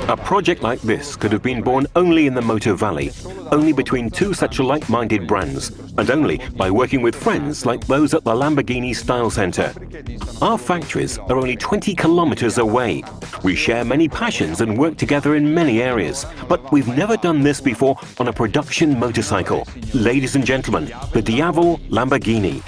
A project like this could have been born only in the Motor Valley, only between two such like-minded brands, and only by working with friends like those at the Lamborghini Style Center. Our factories are only 20 kilometers away. We share many passions and work together in many areas, but we've never done this before on a production motorcycle. Ladies and gentlemen, the Diavel Lamborghini.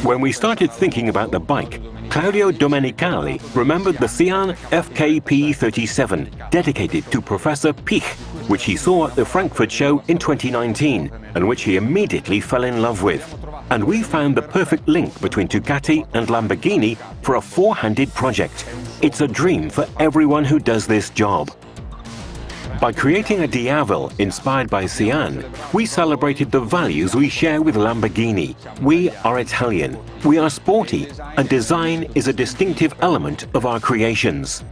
When we started thinking about the bike, Claudio Domenicali remembered the Sián FKP37, dedicated to Professor Pich, which he saw at the Frankfurt show in 2019, and which he immediately fell in love with. And we found the perfect link between Ducati and Lamborghini for a four-handed project. It's a dream for everyone who does this job. By creating a Diavel inspired by Sián, we celebrated the values we share with Lamborghini. We are Italian, we are sporty, and design is a distinctive element of our creations.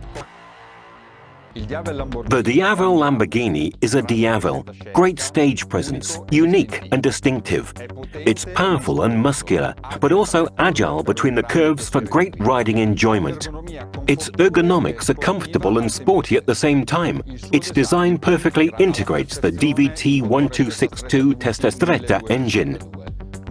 The Diavel Lamborghini is a Diavel, great stage presence, unique and distinctive. It's powerful and muscular, but also agile between the curves for great riding enjoyment. Its ergonomics are comfortable and sporty at the same time. Its design perfectly integrates the DVT 1262 Testa Stretta engine.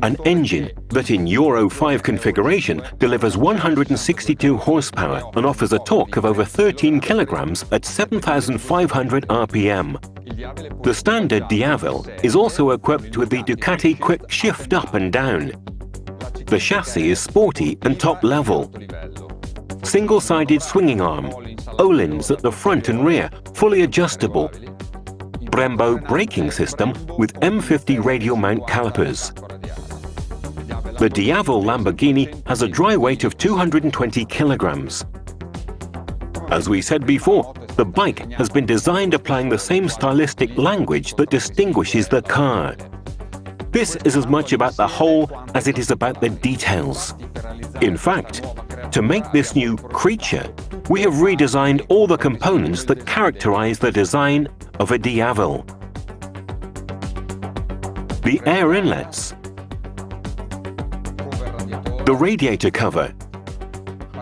An engine that in Euro 5 configuration delivers 162 horsepower and offers a torque of over 13 kilograms at 7,500 RPM. The standard Diavel is also equipped with the Ducati Quick Shift up and down. The chassis is sporty and top level. Single-sided swinging arm, O-lins at the front and rear, fully adjustable. Brembo braking system with M50 radial mount calipers. The Diavel Lamborghini has a dry weight of 220 kilograms. As we said before, the bike has been designed applying the same stylistic language that distinguishes the car. This is as much about the whole as it is about the details. In fact, to make this new creature, we have redesigned all the components that characterize the design of a Diavel. The air inlets, the radiator cover,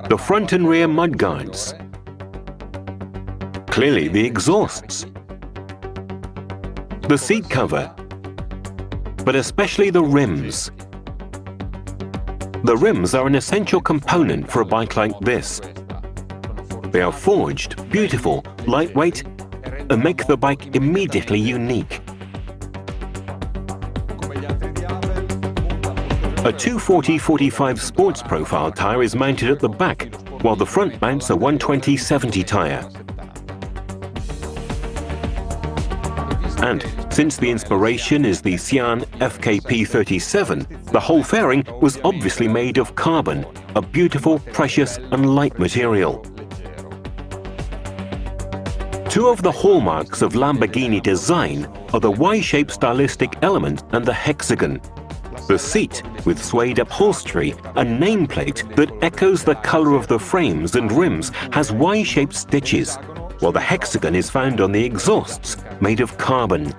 the front and rear mudguards, clearly the exhausts, the seat cover, but especially the rims. The rims are an essential component for a bike like this. They are forged, beautiful, lightweight, and make the bike immediately unique. A 240/45 sports profile tyre is mounted at the back, while the front mounts a 120/70 tyre. And since the inspiration is the Sián FKP37, the whole fairing was obviously made of carbon, a beautiful, precious and light material. Two of the hallmarks of Lamborghini design are the Y-shaped stylistic element and the hexagon. The seat, with suede upholstery, a nameplate that echoes the color of the frames and rims, has Y-shaped stitches, while the hexagon is found on the exhausts, made of carbon.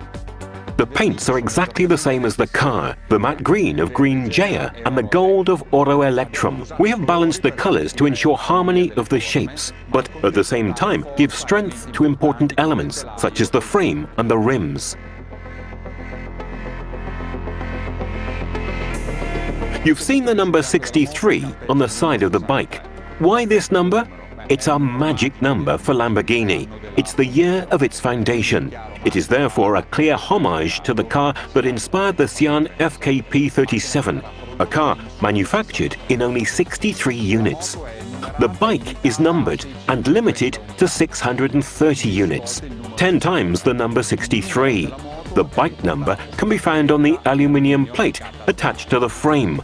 The paints are exactly the same as the car, the matte green of Green Jaya and the gold of Oro Electrum. We have balanced the colors to ensure harmony of the shapes, but at the same time give strength to important elements such as the frame and the rims. You've seen the number 63 on the side of the bike. Why this number? It's a magic number for Lamborghini. It's the year of its foundation. It is therefore a clear homage to the car that inspired the Sián FKP37, a car manufactured in only 63 units. The bike is numbered and limited to 630 units, 10 times the number 63. The bike number can be found on the aluminium plate attached to the frame.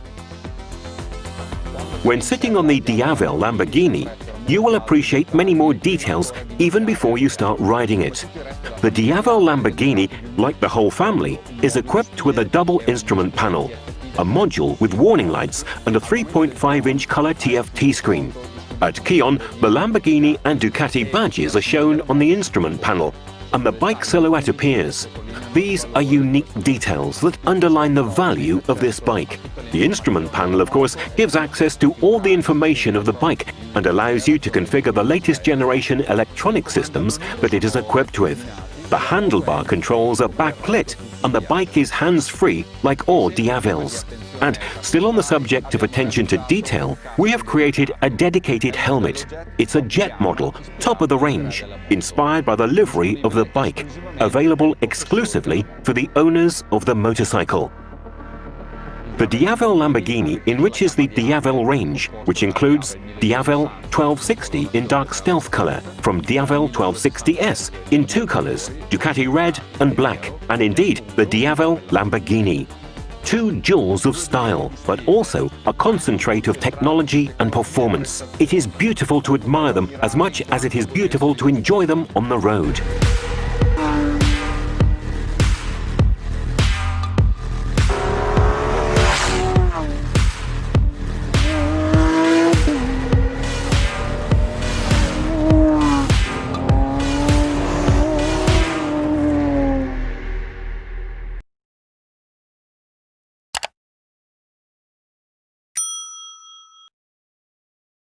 When sitting on the Diavel Lamborghini, you will appreciate many more details even before you start riding it. The Diavel Lamborghini, like the whole family, is equipped with a double instrument panel, a module with warning lights and a 3.5-inch color TFT screen. At Kion, the Lamborghini and Ducati badges are shown on the instrument panel, and the bike silhouette appears. These are unique details that underline the value of this bike. The instrument panel, of course, gives access to all the information of the bike and allows you to configure the latest generation electronic systems that it is equipped with. The handlebar controls are backlit and the bike is hands-free like all Diavels. And still on the subject of attention to detail, we have created a dedicated helmet. It's a jet model, top of the range, inspired by the livery of the bike, available exclusively for the owners of the motorcycle. The Diavel Lamborghini enriches the Diavel range, which includes Diavel 1260 in dark stealth color, from Diavel 1260S in two colors, Ducati red and black, and indeed the Diavel Lamborghini. Two jewels of style, but also a concentrate of technology and performance. It is beautiful to admire them as much as it is beautiful to enjoy them on the road.